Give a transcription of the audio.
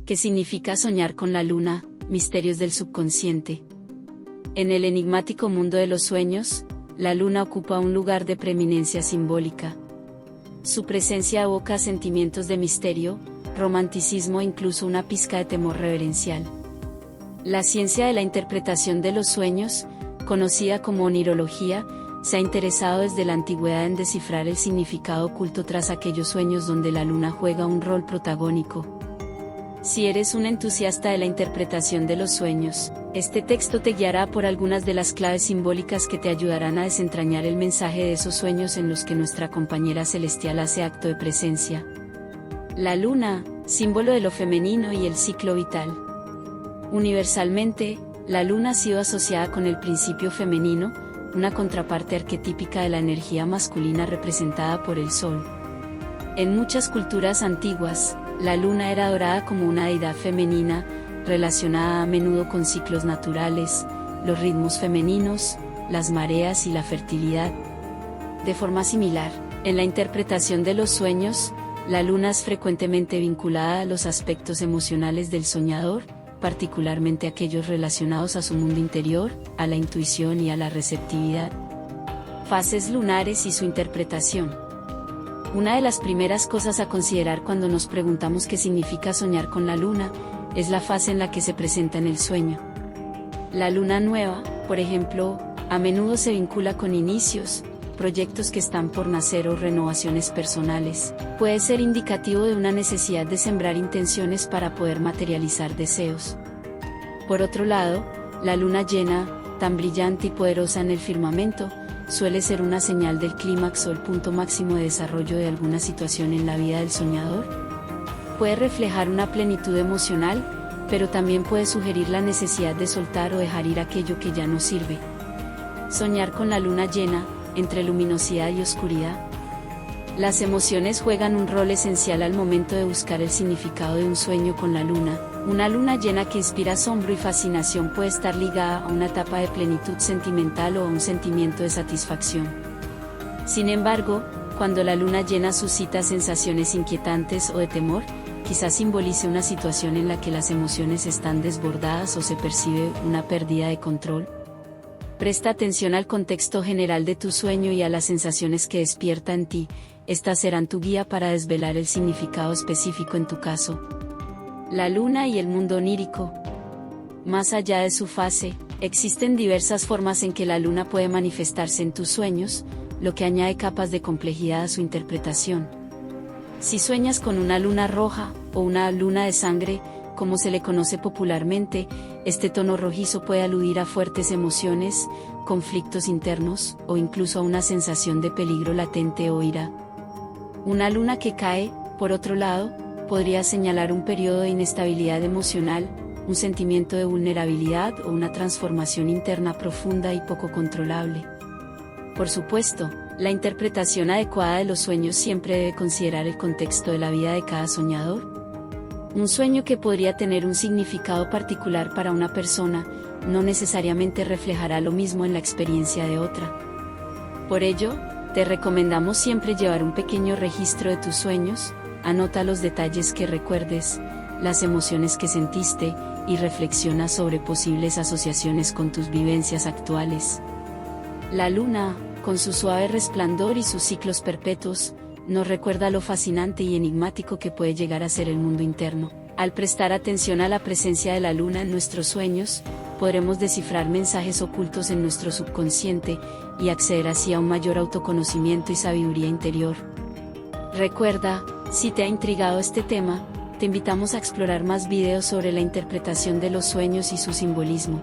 ¿Qué significa soñar con la luna? Misterios del subconsciente. En el enigmático mundo de los sueños, la luna ocupa un lugar de preeminencia simbólica. Su presencia evoca sentimientos de misterio, romanticismo e incluso una pizca de temor reverencial. La ciencia de la interpretación de los sueños, conocida como onirología, se ha interesado desde la antigüedad en descifrar el significado oculto tras aquellos sueños donde la luna juega un rol protagónico. Si eres un entusiasta de la interpretación de los sueños, este texto te guiará por algunas de las claves simbólicas que te ayudarán a desentrañar el mensaje de esos sueños en los que nuestra compañera celestial hace acto de presencia. La luna, símbolo de lo femenino y el ciclo vital. Universalmente, la luna ha sido asociada con el principio femenino, una contraparte arquetípica de la energía masculina representada por el sol. En muchas culturas antiguas, la luna era adorada como una deidad femenina, relacionada a menudo con ciclos naturales, los ritmos femeninos, las mareas y la fertilidad. De forma similar, en la interpretación de los sueños, la luna es frecuentemente vinculada a los aspectos emocionales del soñador, particularmente aquellos relacionados a su mundo interior, a la intuición y a la receptividad. Fases lunares y su interpretación. Una de las primeras cosas a considerar cuando nos preguntamos qué significa soñar con la luna, es la fase en la que se presenta en el sueño. La luna nueva, por ejemplo, a menudo se vincula con inicios, proyectos que están por nacer o renovaciones personales. Puede ser indicativo de una necesidad de sembrar intenciones para poder materializar deseos. Por otro lado, la luna llena, tan brillante y poderosa en el firmamento, suele ser una señal del clímax o el punto máximo de desarrollo de alguna situación en la vida del soñador. Puede reflejar una plenitud emocional, pero también puede sugerir la necesidad de soltar o dejar ir aquello que ya no sirve. Soñar con la luna llena, entre luminosidad y oscuridad. Las emociones juegan un rol esencial al momento de buscar el significado de un sueño con la luna. Una luna llena que inspira asombro y fascinación puede estar ligada a una etapa de plenitud sentimental o a un sentimiento de satisfacción. Sin embargo, cuando la luna llena suscita sensaciones inquietantes o de temor, quizás simbolice una situación en la que las emociones están desbordadas o se percibe una pérdida de control. Presta atención al contexto general de tu sueño y a las sensaciones que despierta en ti, estas serán tu guía para desvelar el significado específico en tu caso. La luna y el mundo onírico. Más allá de su fase, existen diversas formas en que la luna puede manifestarse en tus sueños, lo que añade capas de complejidad a su interpretación. Si sueñas con una luna roja, o una luna de sangre, como se le conoce popularmente, este tono rojizo puede aludir a fuertes emociones, conflictos internos, o incluso a una sensación de peligro latente o ira. Una luna que cae, por otro lado, podría señalar un periodo de inestabilidad emocional, un sentimiento de vulnerabilidad o una transformación interna profunda y poco controlable. Por supuesto, la interpretación adecuada de los sueños siempre debe considerar el contexto de la vida de cada soñador. Un sueño que podría tener un significado particular para una persona, no necesariamente reflejará lo mismo en la experiencia de otra. Por ello, te recomendamos siempre llevar un pequeño registro de tus sueños, anota los detalles que recuerdes, las emociones que sentiste, y reflexiona sobre posibles asociaciones con tus vivencias actuales. La luna, con su suave resplandor y sus ciclos perpetuos, nos recuerda lo fascinante y enigmático que puede llegar a ser el mundo interno. Al prestar atención a la presencia de la luna en nuestros sueños, podremos descifrar mensajes ocultos en nuestro subconsciente, y acceder así a un mayor autoconocimiento y sabiduría interior. Recuerda, si te ha intrigado este tema, te invitamos a explorar más videos sobre la interpretación de los sueños y su simbolismo.